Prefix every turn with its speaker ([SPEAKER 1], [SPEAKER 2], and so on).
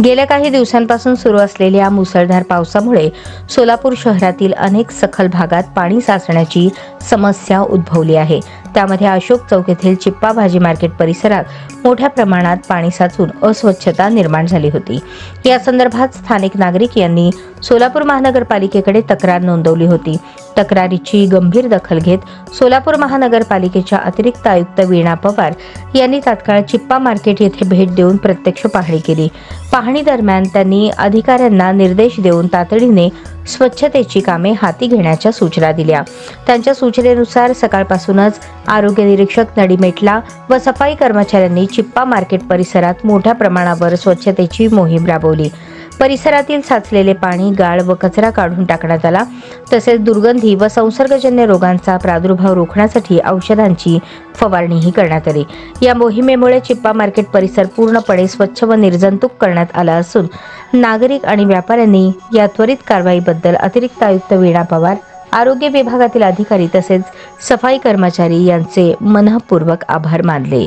[SPEAKER 1] गेल्या काही दिवसांपासून सुरू असलेल्या मुसळधार पावसामुळे सोलापूर शहरातील अनेक सखल भागात पाणी साचण्याची समस्या उद्भवली आहे। त्यामध्ये अशोक चौक येथील चिप्पा भाजी मार्केट परिसरात मोठ्या प्रमाणात पाणी साचून अस्वच्छता निर्माण झाली होती। या संदर्भात स्थानिक नागरिक यांनी सोलापूर महानगरपालिकेकडे तक्रार नोंदवली होती। तक्रारीची गंभीर दखल घेत सोलापूर महानगरपालिकेच्या अतिरिक्त आयुक्त वीणा पवार यांनी तात्काळ चिप्पा मार्केट येथे भेट देऊन प्रत्यक्ष पाहणी केली। पाहणी दरम्यान त्यांनी अधिकाऱ्यांना निर्देश देऊन तातडीने स्वच्छतेची कामे हाती घेण्याच्या सूचना दिल्या। त्यांच्या सूचनेनुसार सकाळपासूनच आरोग्य निरीक्षक नडी मेटला व सफाई कर्मचाऱ्यांनी चिप्पा मार्केट परिसरात मोठ्या प्रमाणावर स्वच्छतेची मोहीम राबवली। परिसरातील साचलेले पाणी, गाळ व कचरा काढून टाकण्यात आला। तसेच दुर्गंधी व संसर्गजन्य रोगांचा प्रादुर्भाव रोखण्यासाठी औषधांची फवारणीही करण्यात आली। या मोहिमेमुळे चिप्पा मार्केट परिसर पूर्णपणे स्वच्छ व निर्जंतुक करण्यात आला असून नागरिक आणि व्यापाऱ्यांनी या त्वरित कारवाईबद्दल अतिरिक्त आयुक्त वीणा पवार, आरोग्य विभागातील अधिकारी तसेच सफाई कर्मचारी यांचे मनःपूर्वक आभार मानले।